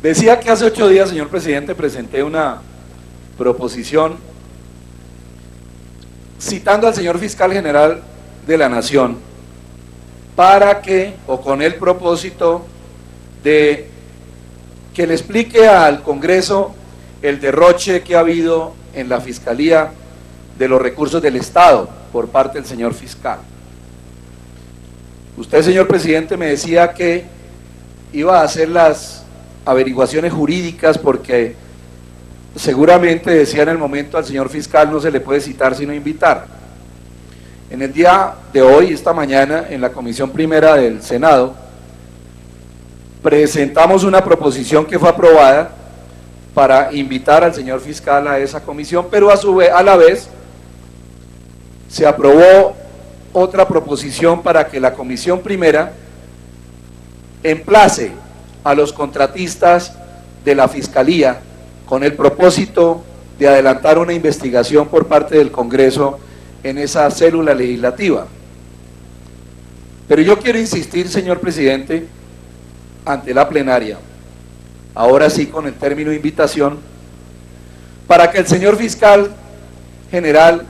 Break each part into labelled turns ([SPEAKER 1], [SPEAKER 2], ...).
[SPEAKER 1] Decía que hace 8 días, señor presidente, presenté una proposición citando al señor fiscal general de la Nación para que, o con el propósito de que le explique al Congreso el derroche que ha habido en la Fiscalía de los recursos del Estado por parte del señor fiscal. Usted, señor presidente, me decía que iba a hacer las averiguaciones jurídicas porque seguramente, decía en el momento, al señor fiscal no se le puede citar sino invitar. En el día de hoy, esta mañana, en la Comisión Primera del Senado, presentamos una proposición que fue aprobada para invitar al señor fiscal a esa comisión, pero a la vez se aprobó otra proposición para que la Comisión Primera emplace a los contratistas de la Fiscalía con el propósito de adelantar una investigación por parte del Congreso en esa célula legislativa. Pero yo quiero insistir, señor presidente, ante la plenaria, ahora sí con el término invitación, para que el señor fiscal general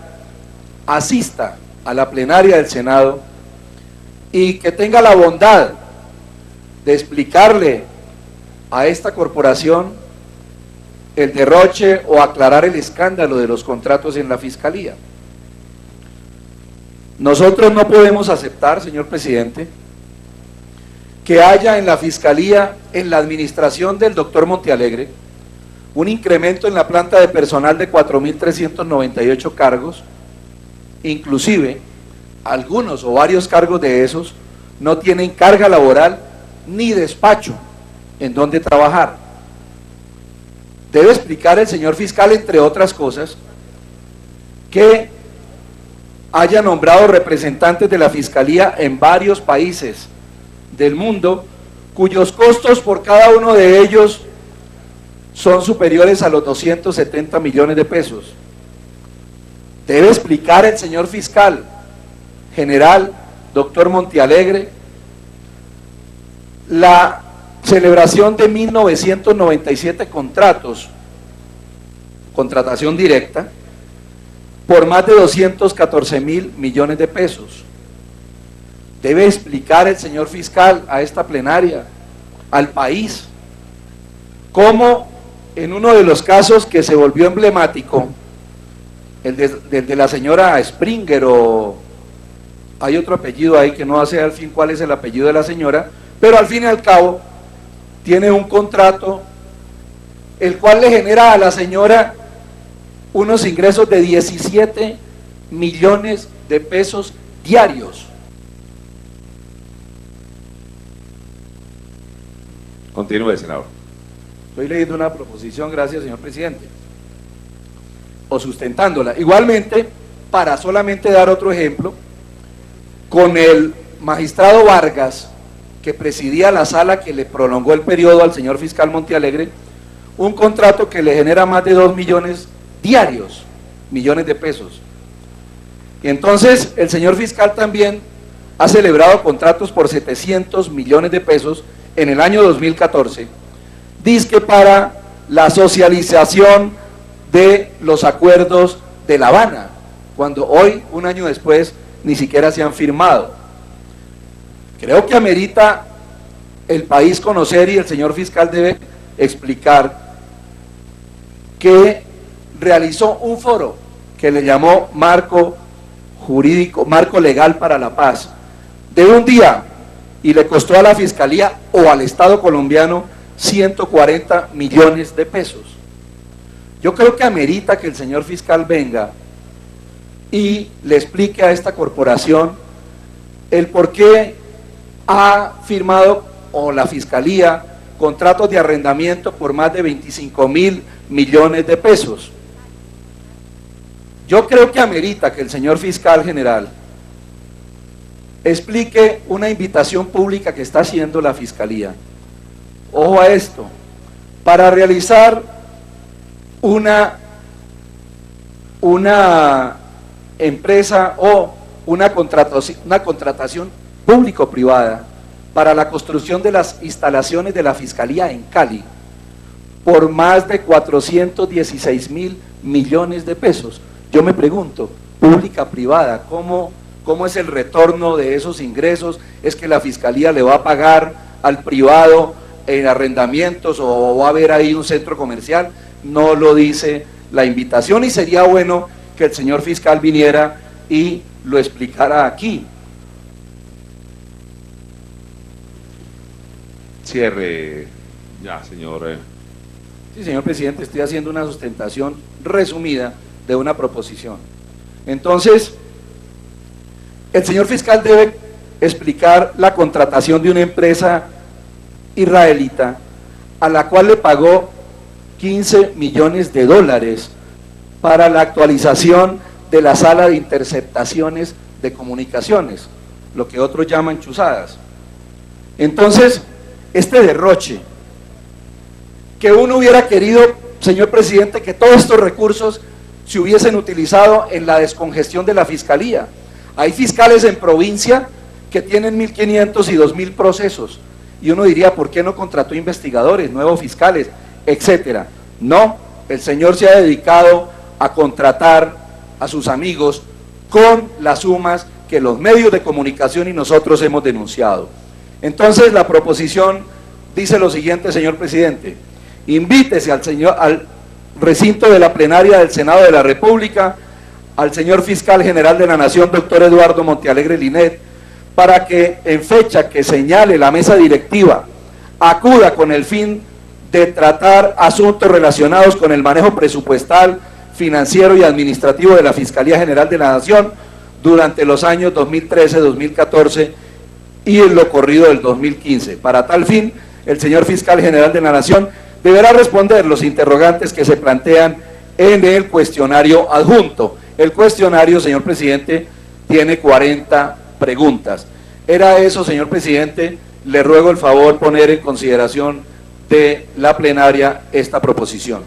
[SPEAKER 1] asista a la plenaria del Senado y que tenga la bondad de explicarle a esta corporación el derroche o aclarar el escándalo de los contratos en la Fiscalía. Nosotros no podemos aceptar, señor presidente, que haya en la Fiscalía, en la administración del doctor Montealegre, un incremento en la planta de personal de 4.398 cargos, inclusive algunos o varios cargos de esos no tienen carga laboral ni despacho en donde trabajar. Debe explicar el señor fiscal, entre otras cosas, que haya nombrado representantes de la Fiscalía en varios países del mundo, cuyos costos por cada uno de ellos son superiores a los 270 millones de pesos. Debe explicar el señor fiscal general, doctor Montealegre, la celebración de 1997 contratos, contratación directa, por más de 214.000 millones de pesos. Debe explicar el señor fiscal a esta plenaria, al país, cómo en uno de los casos que se volvió emblemático, el de la señora Springer, o hay otro apellido ahí que no sé al fin cuál es el apellido de la señora, pero al fin y al cabo tiene un contrato el cual le genera a la señora unos ingresos de 17 millones de pesos diarios.
[SPEAKER 2] Continúe, senador.
[SPEAKER 1] Estoy leyendo una proposición, gracias, señor presidente, o sustentándola. Igualmente, para solamente dar otro ejemplo, con el magistrado Vargas, que presidía la sala que le prolongó el periodo al señor fiscal Montealegre, un contrato que le genera más de 2 millones diarios, millones de pesos. Y entonces el señor fiscal también ha celebrado contratos por 700 millones de pesos en el año 2014, dizque para la socialización de los acuerdos de La Habana, cuando hoy, un año después, ni siquiera se han firmado. Creo que amerita el país conocer, y el señor fiscal debe explicar, que realizó un foro que le llamó Marco Jurídico, Marco Legal para la Paz, de un día, y le costó a la Fiscalía o al Estado colombiano 140 millones de pesos. Yo creo que amerita que el señor fiscal venga y le explique a esta corporación el por qué ha firmado, o la Fiscalía, contratos de arrendamiento por más de 25.000 millones de pesos. Yo creo que amerita que el señor fiscal general explique una invitación pública que está haciendo la Fiscalía, ojo a esto, para realizar una empresa o una contratación público-privada para la construcción de las instalaciones de la Fiscalía en Cali, por más de 416.000 millones de pesos. Yo me pregunto, pública, privada, ¿cómo es el retorno de esos ingresos? ¿Es que la Fiscalía le va a pagar al privado en arrendamientos o va a haber ahí un centro comercial? No lo dice la invitación y sería bueno que el señor fiscal viniera y lo explicara aquí.
[SPEAKER 2] Cierre ya, señor.
[SPEAKER 1] Sí, señor presidente, estoy haciendo una sustentación resumida de una proposición. Entonces, el señor fiscal debe explicar la contratación de una empresa israelita a la cual le pagó 15 millones de dólares para la actualización de la sala de interceptaciones de comunicaciones, lo que otros llaman chuzadas. Entonces, este derroche, que uno hubiera querido, señor presidente, que todos estos recursos se hubiesen utilizado en la descongestión de la Fiscalía. Hay fiscales en provincia que tienen 1.500 y 2.000 procesos, y uno diría, ¿por qué no contrató investigadores, nuevos fiscales, etcétera? No, el señor se ha dedicado a contratar a sus amigos con las sumas que los medios de comunicación y nosotros hemos denunciado. Entonces la proposición dice lo siguiente, señor presidente: invítese al recinto de la plenaria del Senado de la República al señor fiscal general de la Nación, doctor Eduardo Montealegre Linet, para que en fecha que señale la mesa directiva acuda con el fin de tratar asuntos relacionados con el manejo presupuestal, financiero y administrativo de la Fiscalía General de la Nación durante los años 2013, 2014 y en lo corrido del 2015. Para tal fin, el señor fiscal general de la Nación deberá responder los interrogantes que se plantean en el cuestionario adjunto. El cuestionario, señor presidente, tiene 40 preguntas. Era eso, señor presidente. Le ruego el favor poner en consideración de la plenaria esta proposición.